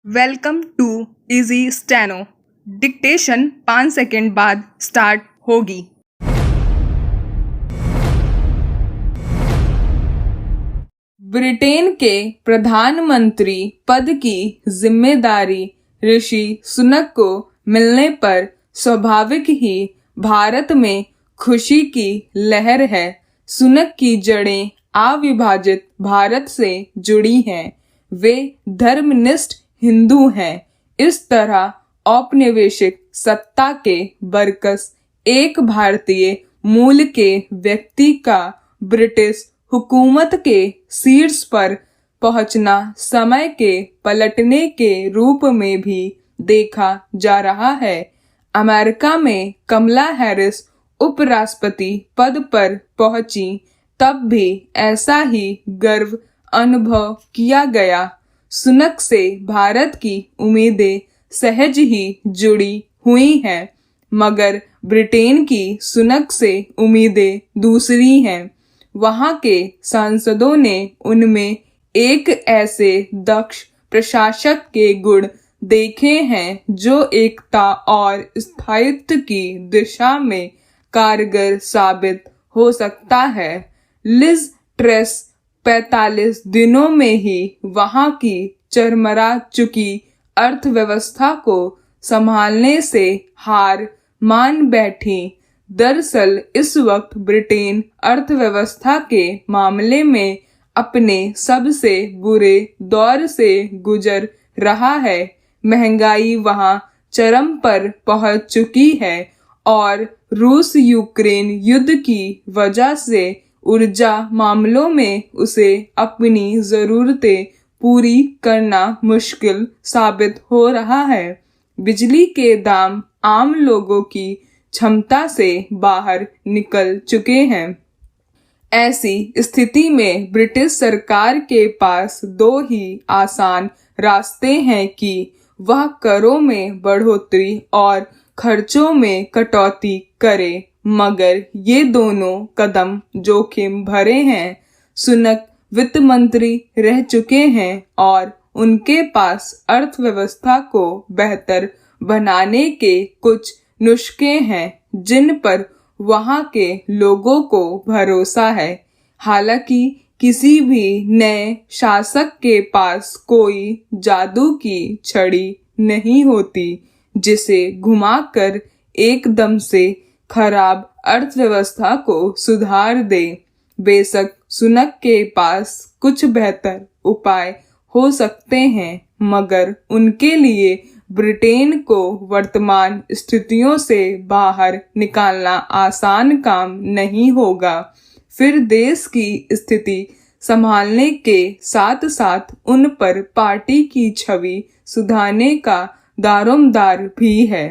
Welcome to easy steno. Dictation 5 second बाद start होगी। Britain के प्रधानमंत्री पद की जिम्मेदारी ऋषि सुनक को मिलने पर स्वाभाविक ही भारत में खुशी की लहर है। सुनक की जड़ें अविभाजित भारत से जुड़ी हैं। वे धर्मनिष्ठ हिंदू हैं। इस तरह औपनिवेशिक सत्ता के बरकस एक भारतीय मूल के व्यक्ति का ब्रिटिश हुकूमत के शीर्ष पर पहुंचना समय के पलटने के रूप में भी देखा जा रहा है। अमेरिका में कमला हैरिस उपराष्ट्रपति पद पर पहुंची तब भी ऐसा ही गर्व अनुभव किया गया। सुनक से भारत की उम्मीदें सहज ही जुड़ी हुई हैं, मगर ब्रिटेन की सुनक से उम्मीदें दूसरी हैं। वहां के सांसदों ने उनमें एक ऐसे दक्ष प्रशासक के गुण देखे हैं जो एकता और स्थायित्व की दिशा में कारगर साबित हो सकता है। लिज ट्रेस 45 दिनों में ही वहां की चरमरा चुकी अर्थव्यवस्था को संभालने से हार मान बैठी। दरअसल इस वक्त ब्रिटेन अर्थव्यवस्था के मामले में अपने सबसे बुरे दौर से गुजर रहा है। महंगाई वहां चरम पर पहुंच चुकी है और रूस यूक्रेन युद्ध की वजह से ऊर्जा मामलों में उसे अपनी जरूरतें पूरी करना मुश्किल साबित हो रहा है। बिजली के दाम आम लोगों की क्षमता से बाहर निकल चुके हैं। ऐसी स्थिति में ब्रिटिश सरकार के पास दो ही आसान रास्ते हैं कि वह करों में बढ़ोतरी और खर्चों में कटौती करे, मगर ये दोनों कदम जोखिम भरे हैं। सुनक वित्त मंत्री रह चुके हैं और उनके पास अर्थव्यवस्था को बेहतर बनाने के कुछ नुस्खे हैं जिन पर वहां के लोगों को भरोसा है। हालांकि किसी भी नए शासक के पास कोई जादू की छड़ी नहीं होती जिसे घुमाकर एकदम से खराब अर्थव्यवस्था को सुधार दे। बेशक सुनक के पास कुछ बेहतर उपाय हो सकते हैं, मगर उनके लिए ब्रिटेन को वर्तमान स्थितियों से बाहर निकालना आसान काम नहीं होगा। फिर देश की स्थिति संभालने के साथ साथ उन पर पार्टी की छवि सुधारने का दारोमदार भी है।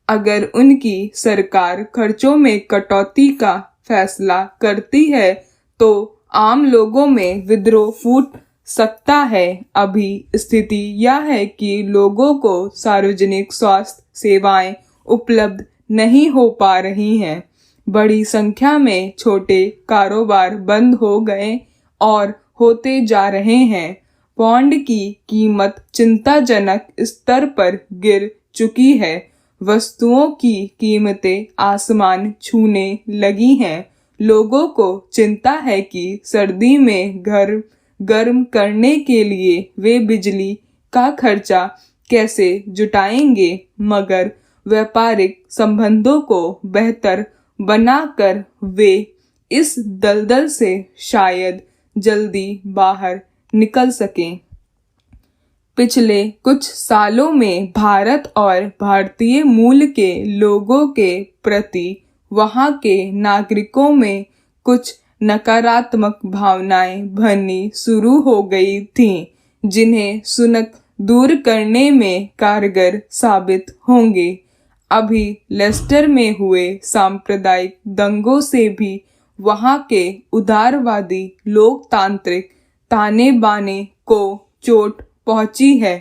अगर उनकी सरकार खर्चों में कटौती का फैसला करती है तो आम लोगों में विद्रोह फूट सकता है। अभी स्थिति यह है कि लोगों को सार्वजनिक स्वास्थ्य सेवाएं उपलब्ध नहीं हो पा रही हैं। बड़ी संख्या में छोटे कारोबार बंद हो गए और होते जा रहे हैं। पौंड की कीमत चिंताजनक स्तर पर गिर चुकी है। वस्तुओं की कीमतें आसमान छूने लगी हैं। लोगों को चिंता है कि सर्दी में घर गर्म करने के लिए वे बिजली का खर्चा कैसे जुटाएंगे, मगर व्यापारिक संबंधों को बेहतर बनाकर वे इस दलदल से शायद जल्दी बाहर निकल सकें। पिछले कुछ सालों में भारत और भारतीय मूल के लोगों के प्रति वहां के नागरिकों में कुछ नकारात्मक भावनाएं भरनी शुरू हो गई थीं, जिन्हें सुनक दूर करने में कारगर साबित होंगे। अभी लेस्टर में हुए सांप्रदायिक दंगों से भी वहां के उदारवादी लोकतांत्रिक ताने बाने को चोट पहुंची है।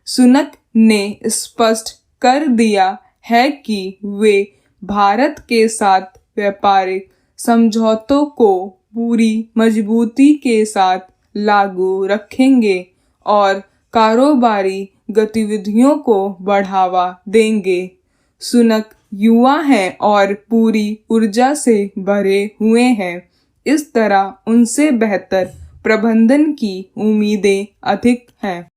सुनक ने स्पष्ट कर दिया है कि वे भारत के साथ व्यापारिक समझौतों को पूरी मजबूती के साथ लागू रखेंगे और कारोबारी गतिविधियों को बढ़ावा देंगे। सुनक युवा हैं और पूरी ऊर्जा से भरे हुए हैं। इस तरह उनसे बेहतर प्रबंधन की उम्मीदें अधिक हैं।